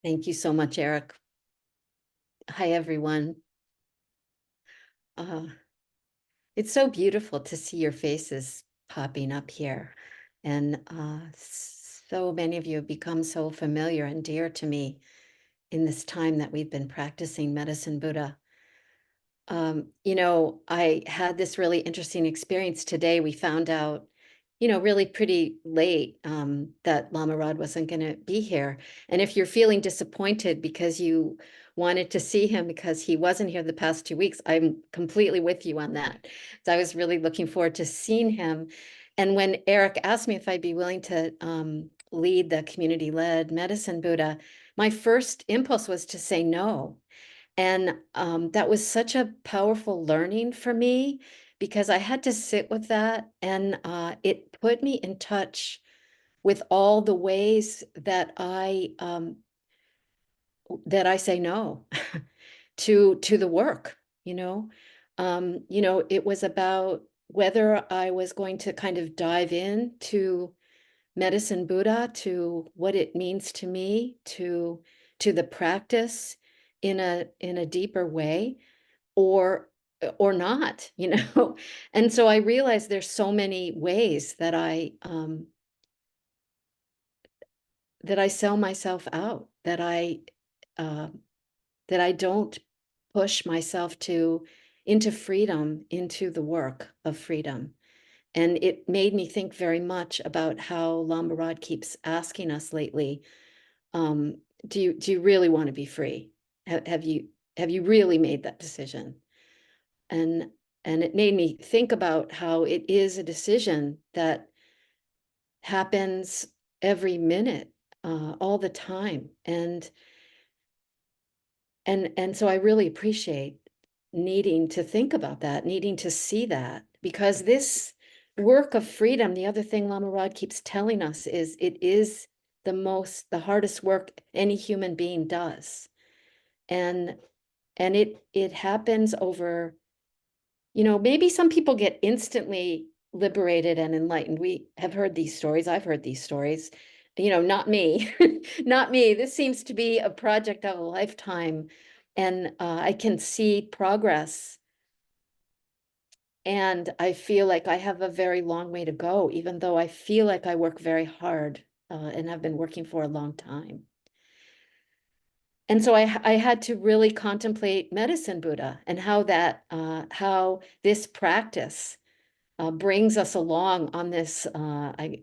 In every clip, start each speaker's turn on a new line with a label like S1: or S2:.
S1: Thank you so much, Eric. Hi, everyone. Uh, it's so beautiful to see your faces popping up here. And so many of you have become so familiar and dear to me in this time that we've been practicing Medicine Buddha. I had this really interesting experience today. We found out, really pretty late that Lama Rod wasn't going to be here. And if you're feeling disappointed because you wanted to see him because he wasn't here the past 2 weeks, I'm completely with you on that. So I was really looking forward to seeing him. And when Eric asked me if I'd be willing to lead the community-led Medicine Buddha, my first impulse was to say no. And that was such a powerful learning for me because I had to sit with that, and it put me in touch with all the ways that I say no to the work. It was about whether I was going to kind of dive into Medicine Buddha, to what it means to me, to the practice in a deeper way, or or not, And so I realized there's so many ways that I sell myself out, uh, that I don't push myself to into freedom, into the work of freedom. And it made me think very much about how Lama Rod keeps asking us lately, um, do you really want to be free? Have you really made that decision? And and it made me think about how it is a decision that happens every minute, all the time. And so I really appreciate needing to think about that, needing to see that, because this work of freedom, the other thing Lama Rod keeps telling us is it is the hardest work any human being does. And it happens over, maybe some people get instantly liberated and enlightened. We have heard these stories. I've heard these stories. Not me, not me. This seems to be a project of a lifetime, and I can see progress. And I feel like I have a very long way to go, even though I feel like I work very hard, and have been working for a long time. And so I had to really contemplate Medicine Buddha and how this practice brings us along on this, I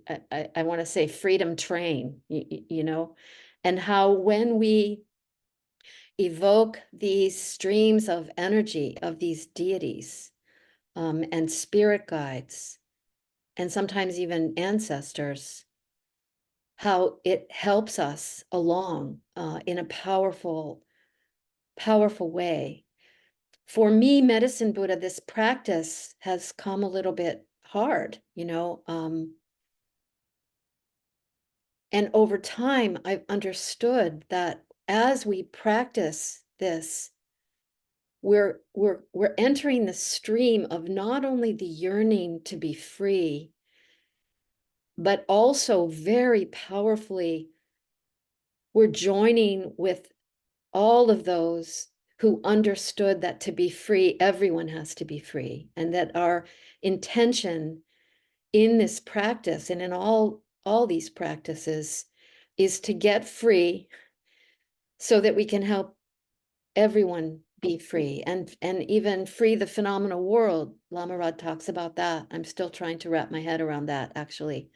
S1: want to say, freedom train, and how when we evoke these streams of energy of these deities, and spirit guides, and sometimes even ancestors, how it helps us along in a powerful, powerful way. For me, Medicine Buddha, this practice has come a little bit hard, and over time, I've understood that as we practice this, we're entering the stream of not only the yearning to be free, but also very powerfully, we're joining with all of those who understood that to be free, everyone has to be free, and that our intention in this practice and in all these practices is to get free so that we can help everyone be free, and even free the phenomenal world. Lama Rod talks about that. I'm still trying to wrap my head around that, actually.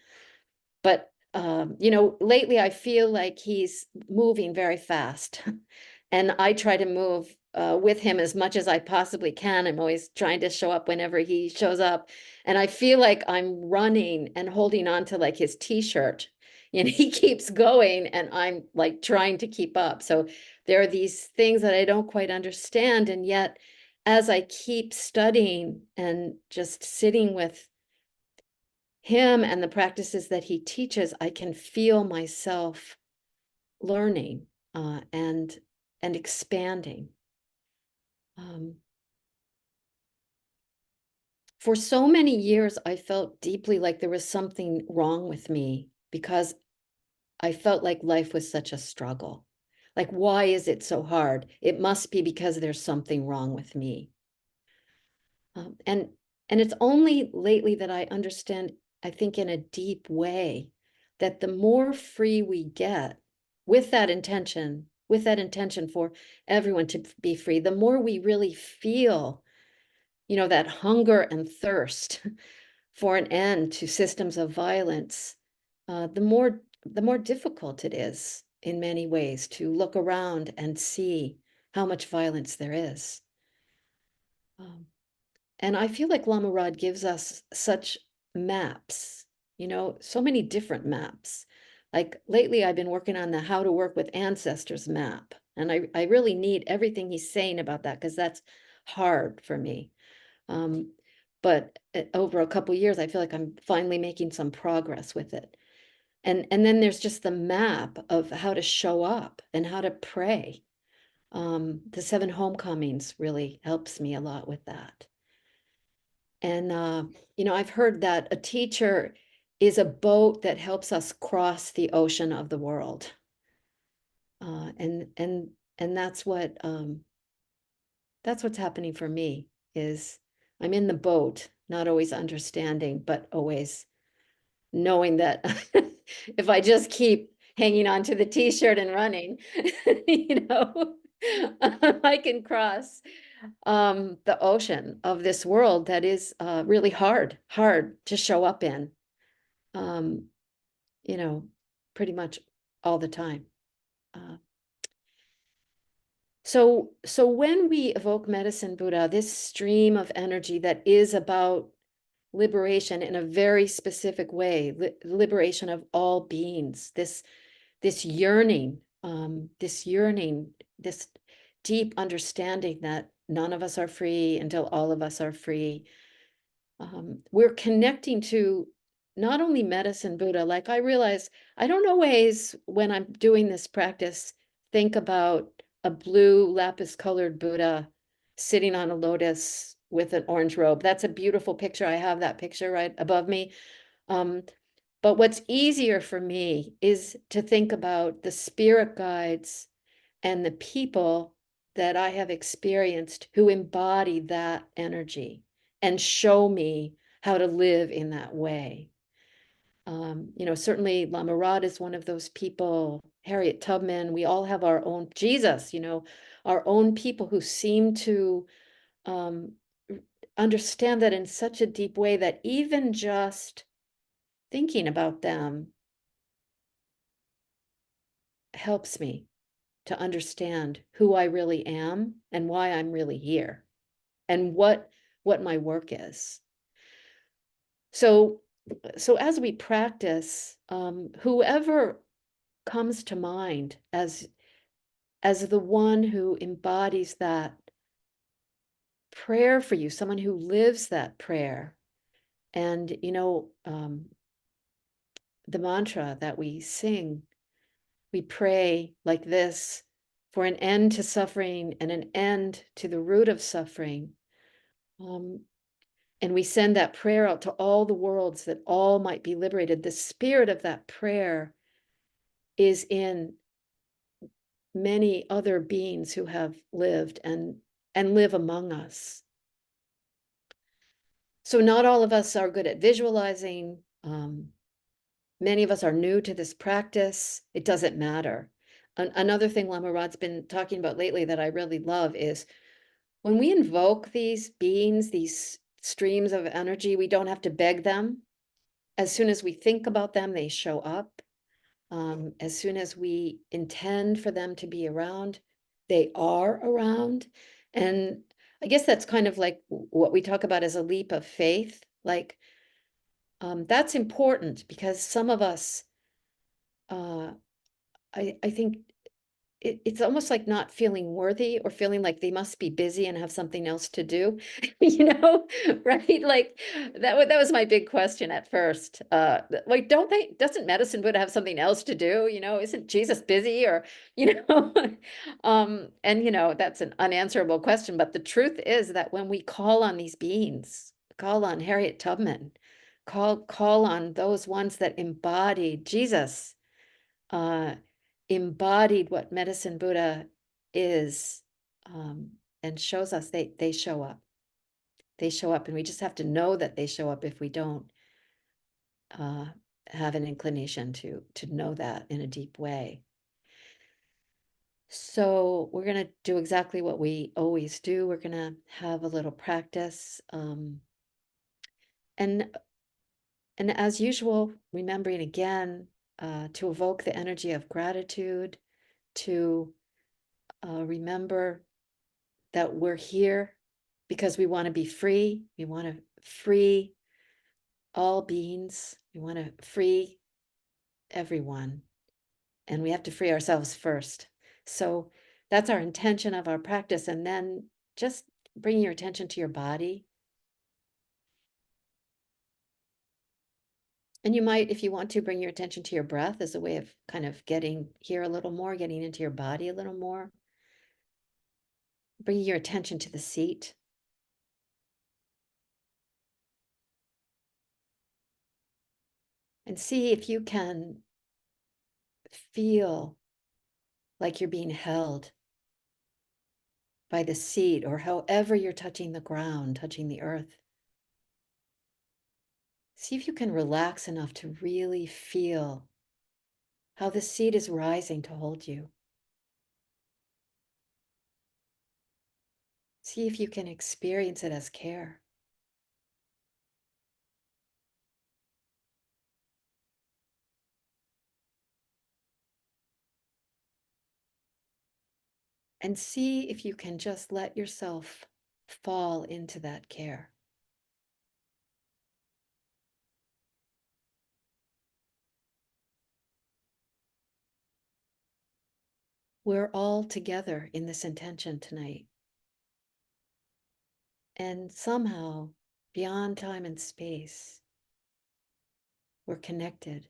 S1: But lately I feel like he's moving very fast, and I try to move with him as much as I possibly can. I'm always trying to show up whenever he shows up, and I feel like I'm running and holding on to like his t-shirt. He keeps going, and I'm like trying to keep up. So there are these things that I don't quite understand, and yet as I keep studying and just sitting with him and the practices that he teaches, I can feel myself learning, and expanding. For so many years, I felt deeply like there was something wrong with me because I felt like life was such a struggle. Like, why is it so hard? It must be because there's something wrong with me. Um, and and it's only lately that I understand, I think in a deep way, that the more free we get with that intention for everyone to be free, the more we really feel, that hunger and thirst for an end to systems of violence, the more difficult it is in many ways to look around and see how much violence there is. Um, and I feel like Lama Rod gives us such maps, so many different maps. Like lately, I've been working on the How to Work with Ancestors map. And I really need everything he's saying about that because that's hard for me. Um, but over a couple years, I feel like I'm finally making some progress with it. And then there's just the map of how to show up and how to pray. The Seven Homecomings really helps me a lot with that. And, I've heard that a teacher is a boat that helps us cross the ocean of the world. And that's what's happening for me is I'm in the boat, not always understanding, but always knowing that if I just keep hanging on to the t-shirt and running, I can cross the ocean of this world that is really hard to show up in, um, you know, pretty much all the time. Uh, so when we evoke medicine Buddha, this stream of energy that is about liberation in a very specific way, liberation of all beings, this yearning, this deep understanding that none of us are free until all of us are free. We're connecting to not only medicine Buddha, like I realize I don't always, when I'm doing this practice, think about a blue lapis colored Buddha sitting on a lotus with an orange robe. That's a beautiful picture. I have that picture right above me. Um, but what's easier for me is to think about the spirit guides and the people that I have experienced who embody that energy and show me how to live in that way. Certainly Lama Rod is one of those people, Harriet Tubman, we all have our own Jesus, our own people who seem to um, understand that in such a deep way that even just thinking about them helps me to understand who I really am and why I'm really here and what my work is. So as we practice, whoever comes to mind as the one who embodies that prayer for you, someone who lives that prayer, and the mantra that we sing, we pray like this: for an end to suffering and an end to the root of suffering. And we send that prayer out to all the worlds that all might be liberated. The spirit of that prayer is in many other beings who have lived and live among us. So not all of us are good at visualizing. Many of us are new to this practice. It doesn't matter. Another thing Lama Rod's been talking about lately that I really love is when we invoke these beings, these streams of energy, we don't have to beg them. As soon as we think about them, they show up. As soon as we intend for them to be around, they are around. And I guess that's kind of like what we talk about as a leap of faith. Like, that's important because some of us, uh, I think it's almost like not feeling worthy or feeling like they must be busy and have something else to do, right? Like that was my big question at first. Like, doesn't medicine Buddha have something else to do? Isn't Jesus busy or, and that's an unanswerable question. But the truth is that when we call on these beings, call on Harriet Tubman, call on those ones that embody Jesus, uh, embodied what Medicine Buddha is, and shows us they show up. They show up, and we just have to know that they show up if we don't uh, have an inclination to know that in a deep way. So we're going to do exactly what we always do. We're going to have a little practice, and as usual, remembering again to evoke the energy of gratitude, to remember that we're here because we want to be free. We want to free all beings. We want to free everyone. And we have to free ourselves first. So that's our intention of our practice. And then just bring your attention to your body. And you might, if you want to, bring your attention to your breath as a way of kind of getting here a little more, getting into your body a little more. Bringing your attention to the seat. And see if you can feel like you're being held by the seat, or however you're touching the ground, touching the earth. See if you can relax enough to really feel how the seat is rising to hold you. See if you can experience it as care. And see if you can just let yourself fall into that care. We're all together in this intention tonight. And somehow, beyond time and space, we're connected.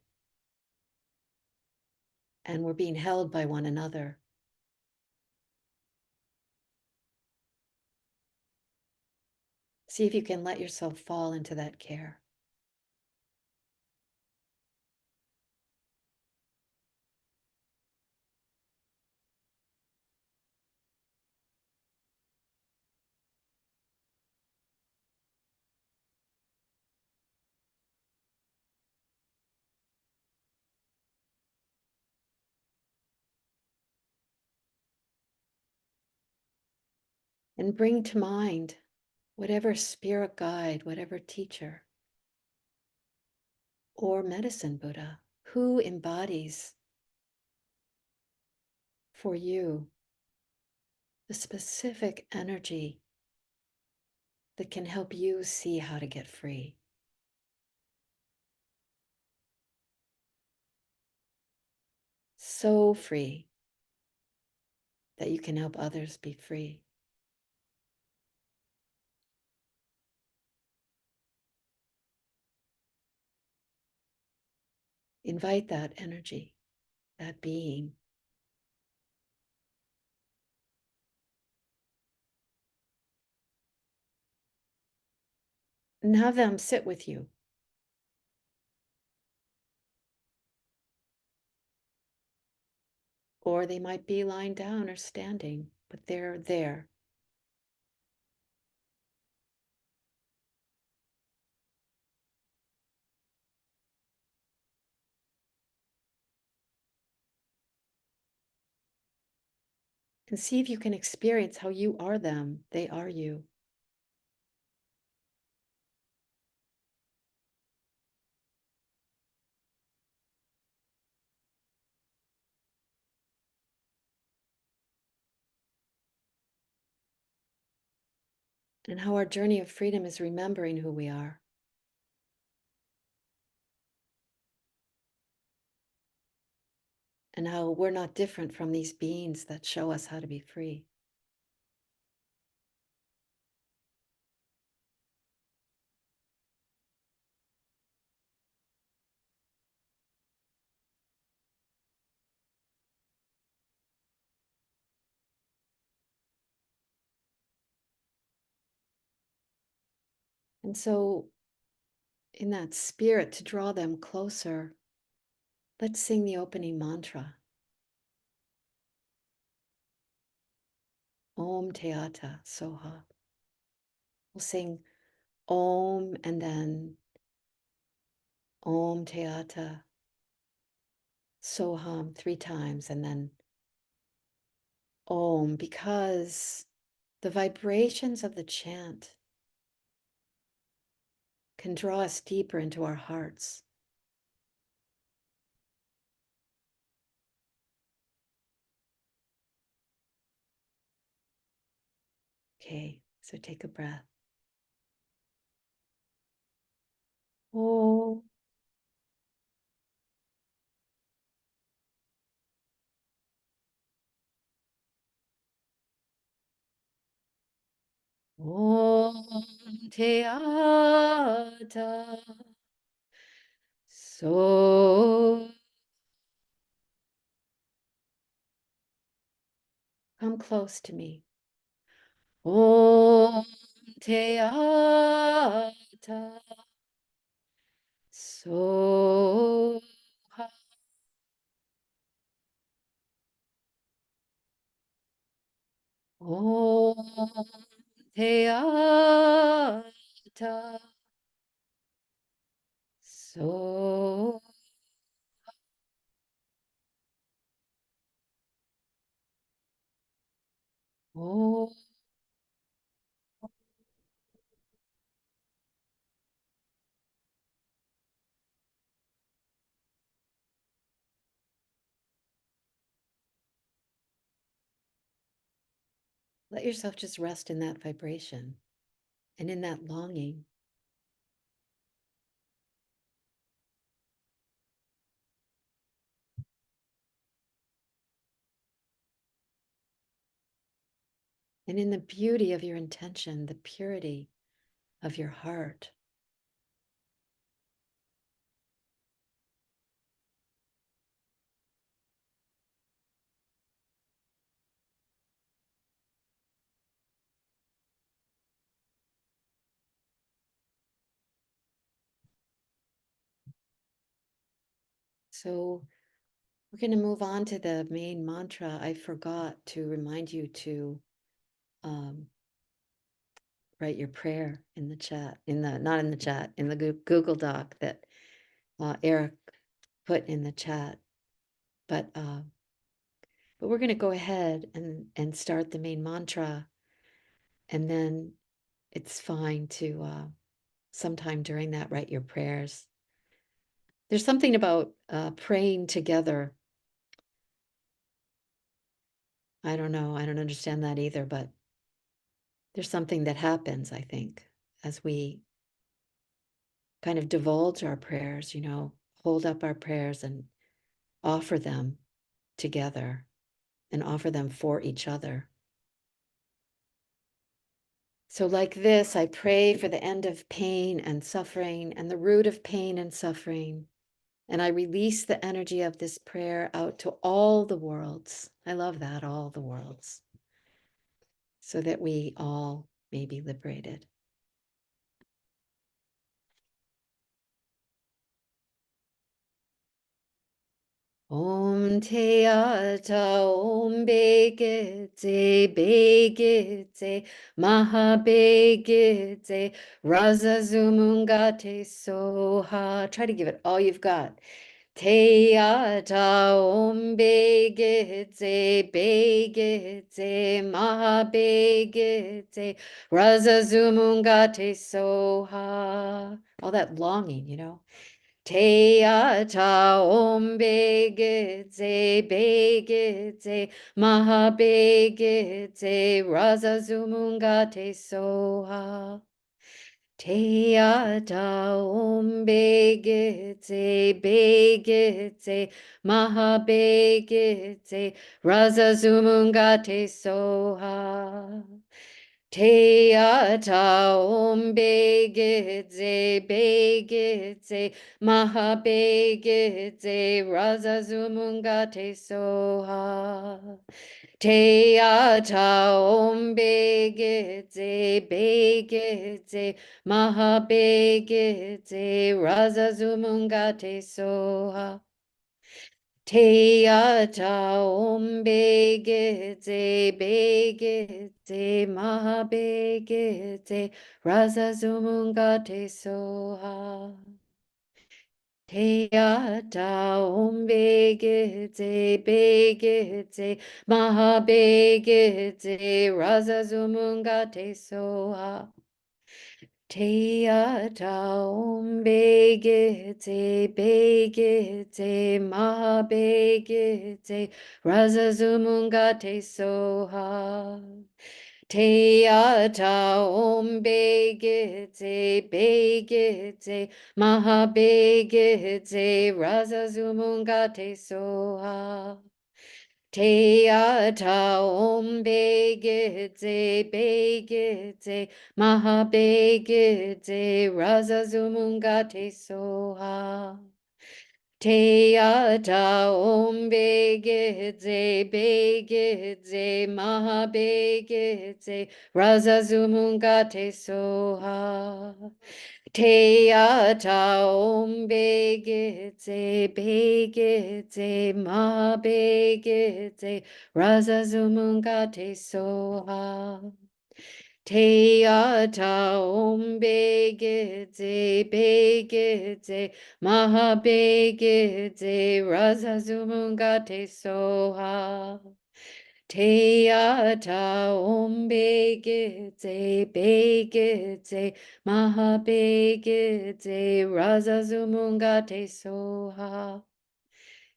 S1: And we're being held by one another. See if you can let yourself fall into that care. And bring to mind whatever spirit guide, whatever teacher, or medicine Buddha who embodies for you the specific energy that can help you see how to get free. So free that you can help others be free. Invite that energy, that being. And have them sit with you. Or they might be lying down or standing, but they're there. And see if you can experience how you are them, they are you. And how our journey of freedom is remembering who we are. And how we're not different from these beings that show us how to be free. And so, in that spirit, to draw them closer, let's sing the opening mantra. Om Teata Soha. We'll sing Om and then Om Teata Soham 3 times and then Om, because the vibrations of the chant can draw us deeper into our hearts. Okay, so take a breath. Om. Om Teata So. Come close to me. Om Teata So. Om Teata So. Om. Let yourself just rest in that vibration and in that longing. And in the beauty of your intention, the purity of your heart. So we're going to move on to the main mantra. I forgot to remind you to write your prayer in the chat, not in the chat, in the Google Doc that Eric put in the chat. But we're going to go ahead and start the main mantra, and then it's fine to sometime during that write your prayers. There's something about praying together. I don't know. I don't understand that either, but there's something that happens, I think, as we kind of divulge our prayers, hold up our prayers and offer them together and offer them for each other. So, like this, I pray for the end of pain and suffering and the root of pain and suffering. And I release the energy of this prayer out to all the worlds. I love that, all the worlds, so that we all may be liberated. Om Teata Om Begete Maha Begete Raza Zumungate Soha. Try to give it all you've got. Teata Om Begete Maha Begete Raza Zumungate Soha. All that longing. Teata Om Begete Maha Begete Raza Zumungate Soha. Teata Om Begete Maha Begete Raza Zumungate Soha. Teata Om Begete Maha Begete Raza Zumungate Soha. Teata Om Begete Maha Begete Raza Zumungate Soha. Te ata om begete maha begete rasa zumunga te soha. Te ata om begete maha begete rasa zumunga te soha. Te ata om begete maha begete rasa zumunga te soha. Te ata om begete maha begete rasa zumunga te soha. Te ata om begete maha begete rasa zumunga te soha. Te ata om begete maha begete rasa zumunga te soha. Te ata om begete maha begete rasa zumunga te soha. Te ata om begete maha begete rasa zumunga te soha. Te ata om begete maha begete rasa zumunga te soha.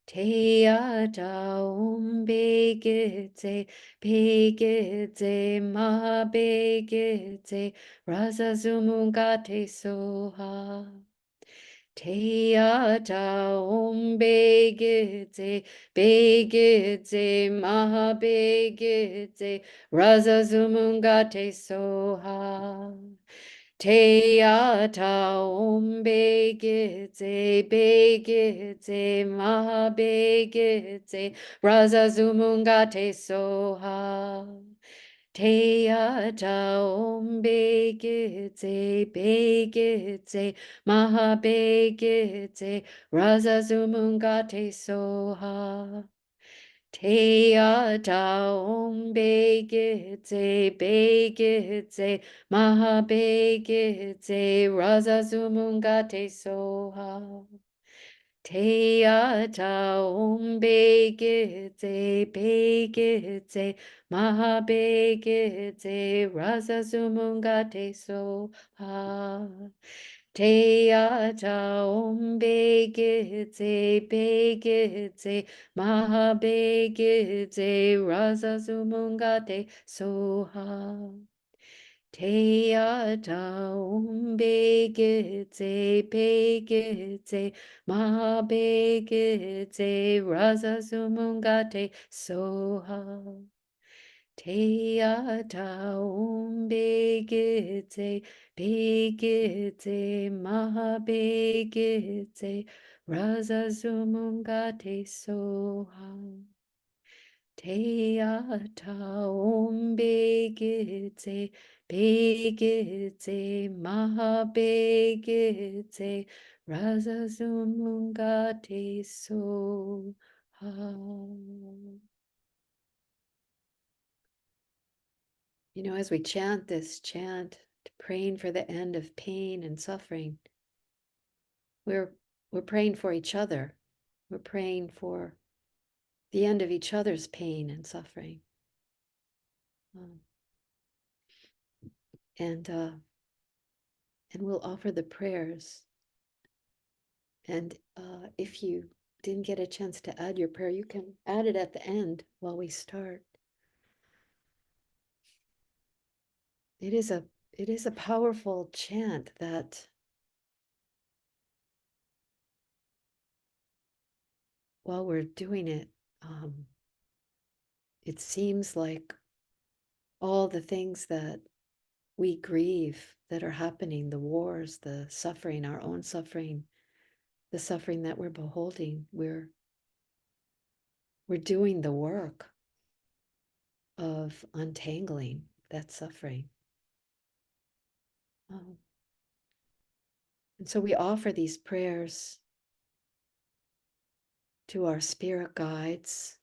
S1: Te ata om begete maha begete rasa zumunga te soha. Te ata om begete maha begete rasa zumunga te soha. Te ata om begete maha begete rasa zumunga te soha. Te ata om begete maha begete rasa zumunga te soha. Te ata om begete maha begete rasa zumunga te soha. Te ata om begete maha begete rasa zumunga te soha. Te ata om begete maha begete rasa zumunga te soha. Te ata om begete maha begete rasa zumunga te soha. Te ata om begete maha begete rasa zumunga te soha. Te ata om begete maha begete rasa zumunga te soha. You know, as we chant this chant, praying for the end of pain and suffering, we're praying for each other. We're praying for the end of each other's pain and suffering. Um, and we'll offer the prayers. And if you didn't get a chance to add your prayer, you can add it at the end while we start. It is a powerful chant that while we're doing it, it seems like all the things that we grieve that are happening, the wars, the suffering, our own suffering, the suffering that we're beholding, we're doing the work of untangling that suffering. And so we offer these prayers to our spirit guides,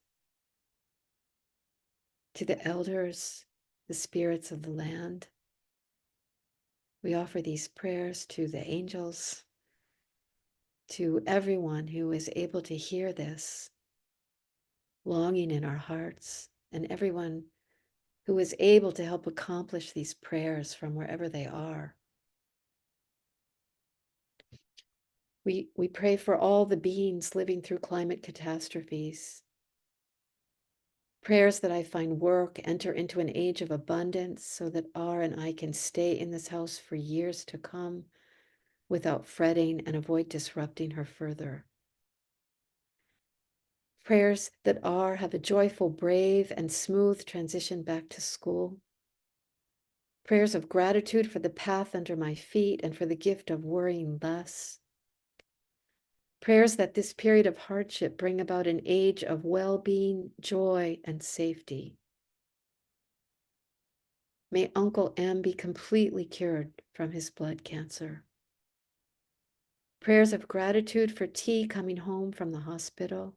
S1: to the elders, the spirits of the land. We offer these prayers to the angels, to everyone who is able to hear this longing in our hearts, and everyone who is able to help accomplish these prayers from wherever they are. We pray for all the beings living through climate catastrophes. Prayers that I find work, enter into an age of abundance so that R and I can stay in this house for years to come without fretting and avoid disrupting her further. Prayers that R have a joyful, brave, and smooth transition back to school. Prayers of gratitude for the path under my feet and for the gift of worrying less. Prayers that this period of hardship bring about an age of well-being, joy, and safety. May Uncle M be completely cured from his blood cancer. Prayers of gratitude for T coming home from the hospital.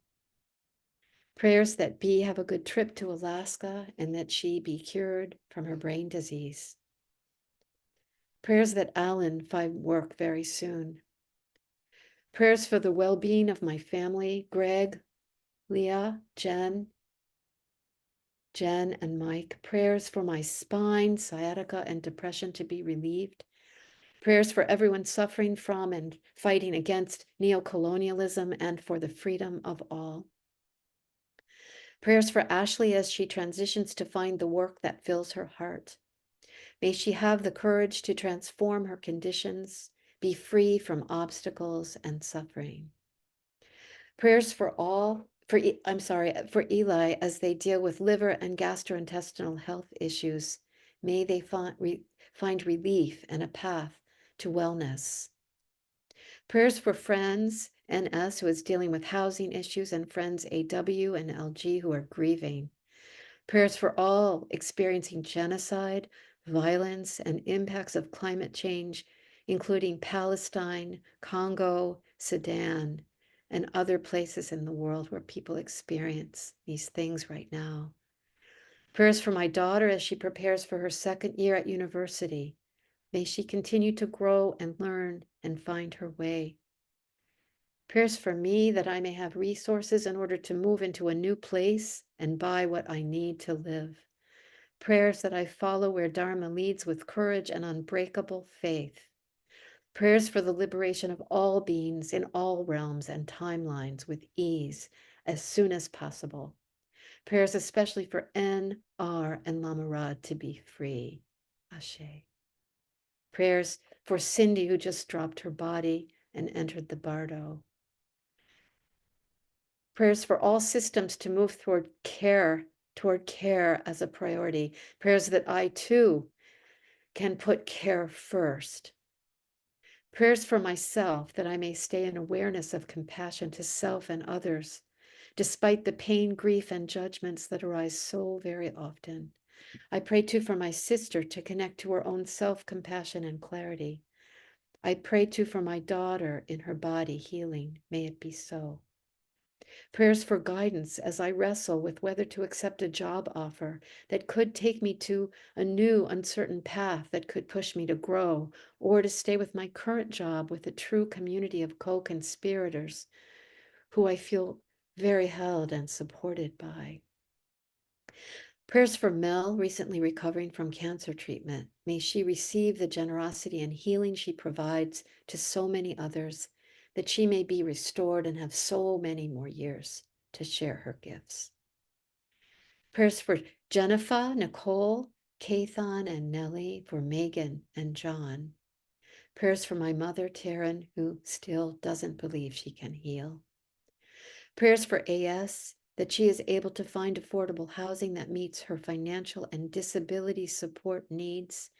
S1: Prayers that B have a good trip to Alaska and that she be cured from her brain disease. Prayers that Alan find work very soon. Prayers for the well-being of my family, Greg, Leah, Jen and Mike. Prayers for my spine, sciatica, and depression to be relieved. Prayers for everyone suffering from and fighting against neocolonialism and for the freedom of all. Prayers for Ashley as she transitions to find the work that fills her heart. May she have the courage to transform her conditions, be free from obstacles and suffering. Prayers for Eli as they deal with liver and gastrointestinal health issues. May they find relief and a path to wellness. Prayers for friends NS who is dealing with housing issues and friends AW and LG who are grieving. Prayers for all experiencing genocide, violence, and impacts of climate change, including Palestine, Congo, Sudan, and other places in the world where people experience these things right now. Prayers for my daughter as she prepares for her second year at university. May she continue to grow and learn and find her way. Prayers for me that I may have resources in order to move into a new place and buy what I need to live. Prayers that I follow where Dharma leads with courage and unbreakable faith. Prayers for the liberation of all beings in all realms and timelines with ease as soon as possible. Prayers especially for N, R, and Lama Rod to be free. Ashe. Prayers for Cindy who just dropped her body and entered the bardo. Prayers for all systems to move toward care as a priority. Prayers that I too can put care first. Prayers for myself that I may stay in awareness of compassion to self and others, despite the pain, grief, and judgments that arise so very often. I pray too for my sister to connect to her own self-compassion and clarity. I pray too for my daughter in her body healing. May it be so. Prayers for guidance as I wrestle with whether to accept a job offer that could take me to a new uncertain path that could push me to grow, or to stay with my current job with a true community of co-conspirators who I feel very held and supported by. Prayers for Mel, recently recovering from cancer treatment. May she receive the generosity and healing she provides to so many others, that she may be restored and have so many more years to share her gifts. Prayers for Jennifer, Nicole, Kathan, and Nellie, for Megan and John. Prayers for my mother, Taryn, who still doesn't believe she can heal. Prayers for AS, that she is able to find affordable housing that meets her financial and disability support needs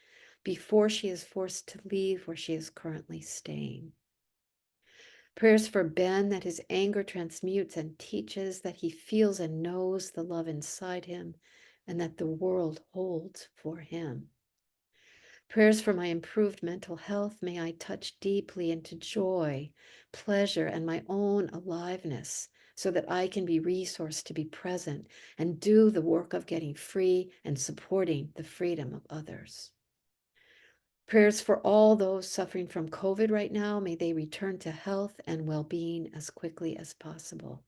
S1: before she is forced to leave where she is currently staying. Prayers for Ben, that his anger transmutes and teaches, that he feels and knows the love inside him, and that the world holds for him. Prayers for my improved mental health. May I touch deeply into joy, pleasure, and my own aliveness so that I can be resourced to be present and do the work of getting free and supporting the freedom of others. Prayers for all those suffering from COVID right now. May they return to health and well-being as quickly as possible.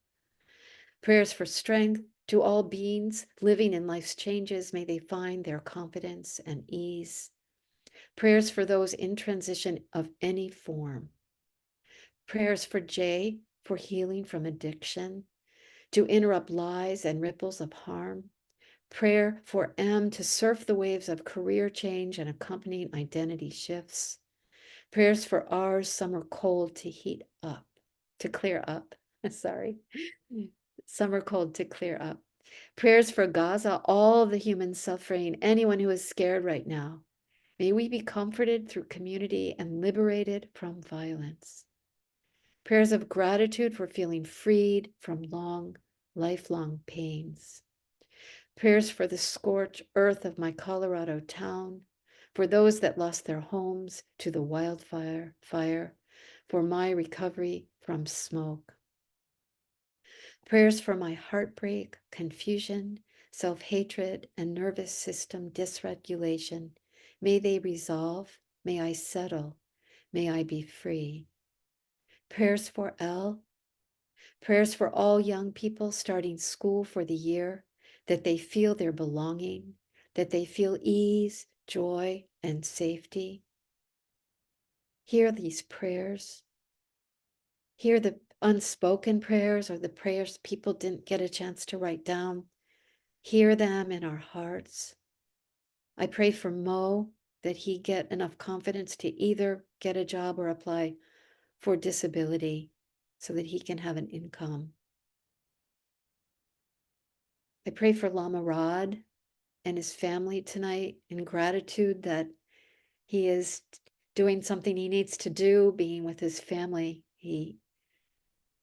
S1: Prayers for strength to all beings living in life's changes. May they find their confidence and ease. Prayers for those in transition of any form. Prayers for Jay for healing from addiction, to interrupt lies and ripples of harm. Prayer for M to surf the waves of career change and accompanying identity shifts. Prayers for R's summer cold to heat up, to clear up. Sorry. Summer cold to clear up. Prayers for Gaza, all the human suffering, anyone who is scared right now. May we be comforted through community and liberated from violence. Prayers of gratitude for feeling freed from lifelong pains. Prayers for the scorched earth of my Colorado town, for those that lost their homes to the wildfire, for my recovery from smoke. Prayers for my heartbreak, confusion, self-hatred, and nervous system dysregulation. May they resolve, may I settle, may I be free. Prayers for L, prayers for all young people starting school for the year, that they feel their belonging, that they feel ease, joy, and safety. Hear these prayers. Hear the unspoken prayers or the prayers people didn't get a chance to write down. Hear them in our hearts. I pray for Mo that he get enough confidence to either get a job or apply for disability so that he can have an income. I pray for Lama Rod and his family tonight in gratitude that he is doing something he needs to do, being with his family. He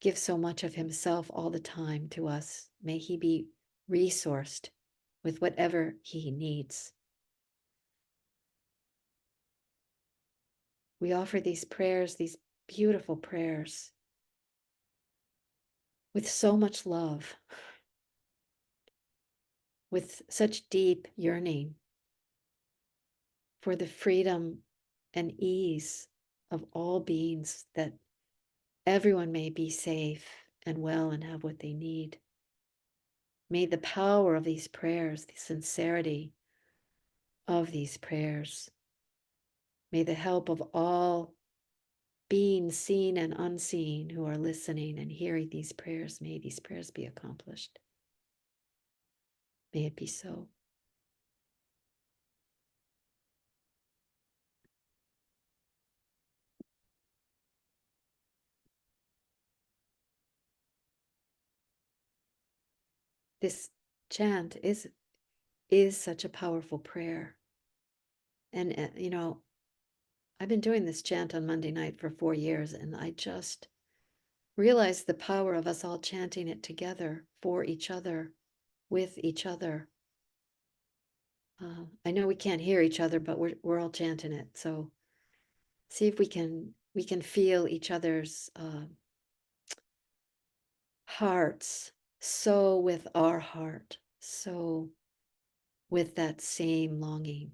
S1: gives so much of himself all the time to us. May he be resourced with whatever he needs. We offer these prayers, these beautiful prayers, with so much love, with such deep yearning for the freedom and ease of all beings, that everyone may be safe and well and have what they need. May the power of these prayers, the sincerity of these prayers, may the help of all beings seen and unseen who are listening and hearing these prayers, may these prayers be accomplished. May it be so. This chant is such a powerful prayer. And, I've been doing this chant on Monday night for 4 years, and I just realized the power of us all chanting it together, for each other, with each other. I know we can't hear each other, but we're all chanting it. So see if we can feel each other's hearts, so with our heart, so with that same longing.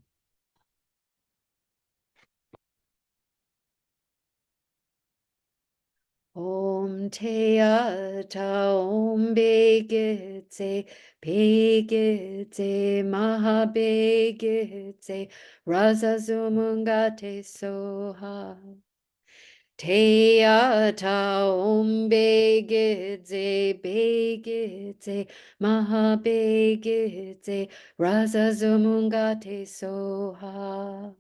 S1: Om Te Ta Om Begetse Begetse Maha Begetse Rasa Zumungate Soha Te Ta Om Begetse Begetse Maha Begetse Rasa Zumungate Soha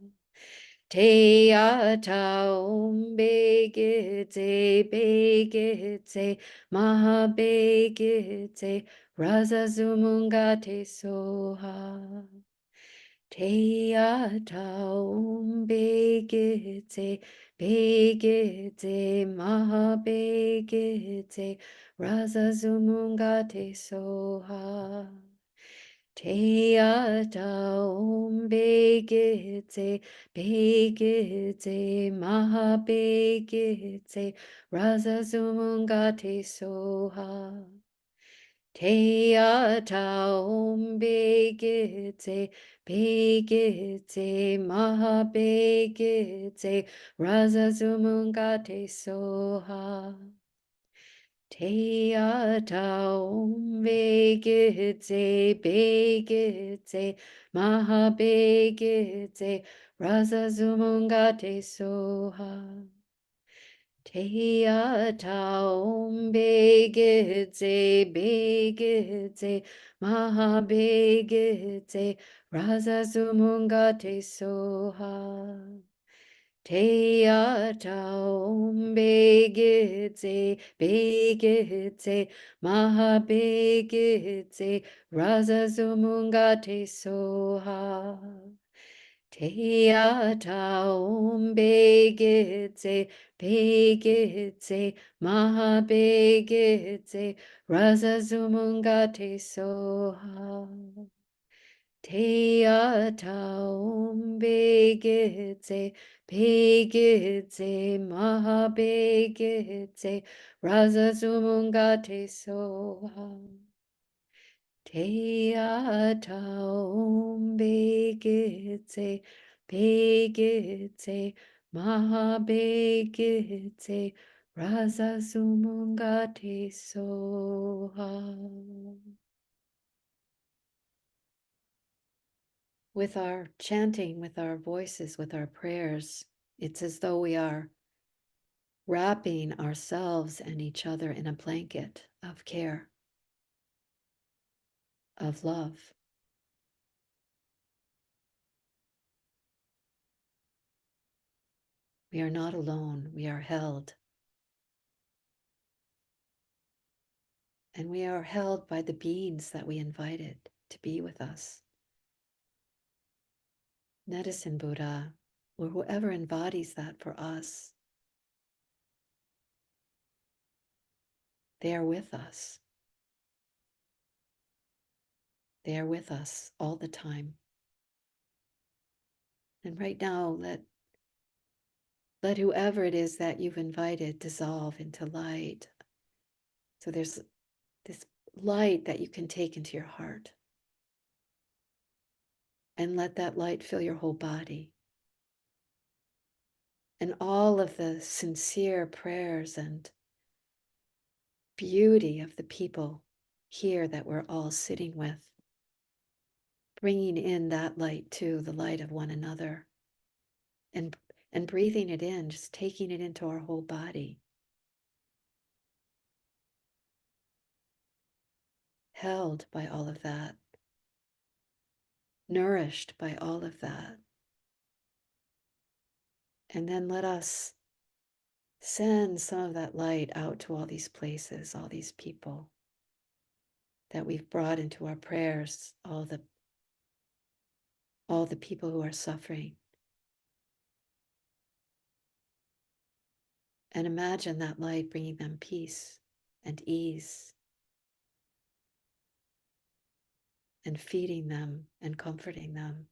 S1: Te Ta Om Begetse Begetse Maha Begetse Rasa Zumungate Soha Te Ta Om Begetse Begetse Maha Begetse Rasa Zumungate Soha Teyata om begitse, begitse, maha begitse, rasa sumungate soha. Teyata om begitse, begitse, maha begitse, rasa sumungate soha. Teyata om begitse, begitse, maha begitse, rasa sumungate soha. Teyata om begitse, begitse, maha begitse, rasa sumungate soha. Teyata om begitse, begitse, maha begitse, rasa sumungate soha. Teyata om begitse, begitse, maha begitse, rasa sumungate soha. Teyata om begitse, begitse, maha begitse, rasa sumungate soha. Teyata om begitse, begitse, maha begitse, rasa sumungate soha. With our chanting, with our voices, with our prayers, it's as though we are wrapping ourselves and each other in a blanket of care, of love. We are not alone, we are held. And we are held by the beings that we invited to be with us. Medicine Buddha, or whoever embodies that for us, they are with us. They are with us all the time. And right now, let whoever it is that you've invited dissolve into light. So there's this light that you can take into your heart. And let that light fill your whole body. And all of the sincere prayers and beauty of the people here that we're all sitting with, bringing in that light too, the light of one another, and breathing it in, just taking it into our whole body. Held by all of that, nourished by all of that. And then let us send some of that light out to all these places, all these people that we've brought into our prayers, all the people who are suffering. And imagine that light bringing them peace and ease and feeding them and comforting them.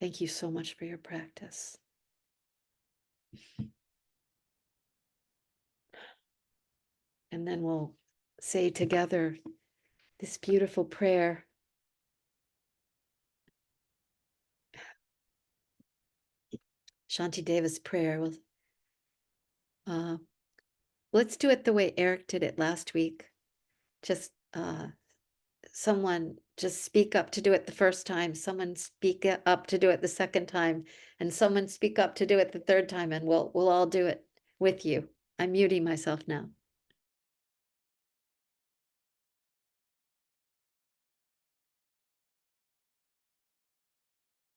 S1: Thank you so much for your practice. And then we'll say together this beautiful prayer. Shantideva's prayer. Let's do it the way Eric did it last week. Just someone just speak up to do it the first time, someone speak up to do it the second time, and someone speak up to do it the third time, and we'll all do it with you. I'm muting myself now.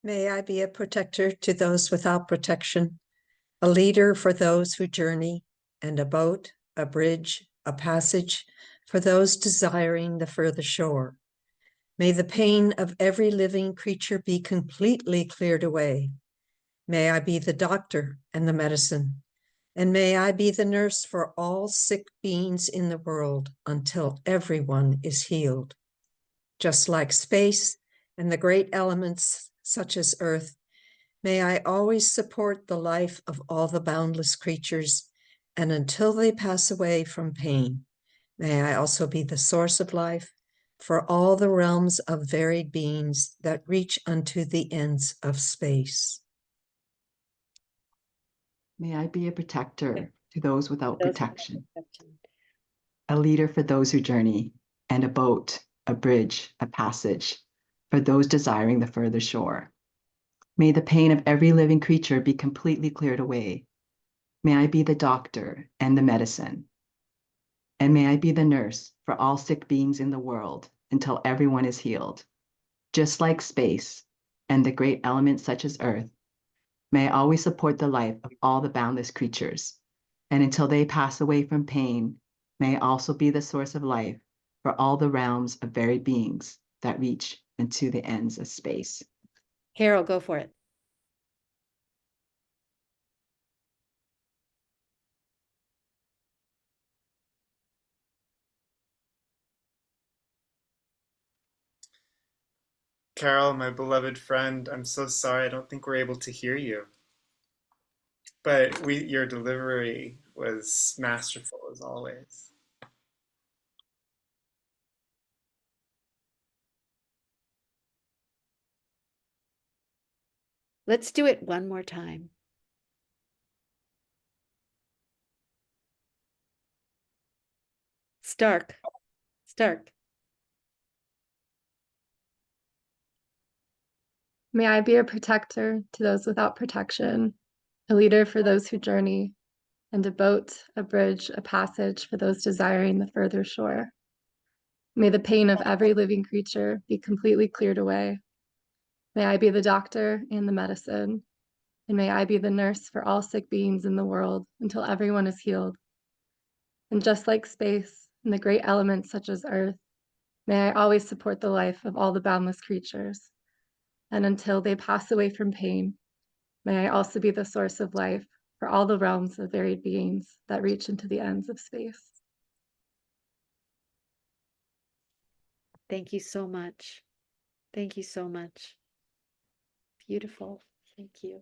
S2: May I be a protector to those without protection, a leader for those who journey, and a boat, a bridge, a passage for those desiring the further shore. May the pain of every living creature be completely cleared away. May I be the doctor and the medicine, and may I be the nurse for all sick beings in the world until everyone is healed. Just like space and the great elements such as earth, may I always support the life of all the boundless creatures, and until they pass away from pain, may I also be the source of life for all the realms of varied beings that reach unto the ends of space.
S3: May I be a protector to those without
S1: Those
S3: protection,
S1: protection.
S3: a leader for those who journey, and a boat, a bridge, a passage for those desiring the further shore. May the pain of every living creature be completely cleared away. May I be the doctor and the medicine. And may I be the nurse for all sick beings in the world until everyone is healed. Just like space and the great elements such as earth, may I always support the life of all the boundless creatures. And until they pass away from pain, may I also be the source of life for all the realms of varied beings that reach into the ends of space.
S1: Carol, go for it.
S4: Carol, my beloved friend, I'm so sorry. I don't think we're able to hear you. But your delivery was masterful as always.
S1: Let's do it one more time. Stark.
S5: May I be a protector to those without protection, a leader for those who journey, and a boat, a bridge, a passage for those desiring the further shore. May the pain of every living creature be completely cleared away. May I be the doctor and the medicine, and may I be the nurse for all sick beings in the world until everyone is healed. And just like space and the great elements such as earth, may I always support the life of all the boundless creatures. And until they pass away from pain, may I also be the source of life for all the realms of varied beings that reach into the ends of space.
S1: Thank you so much. Thank you so much. Beautiful. Thank you.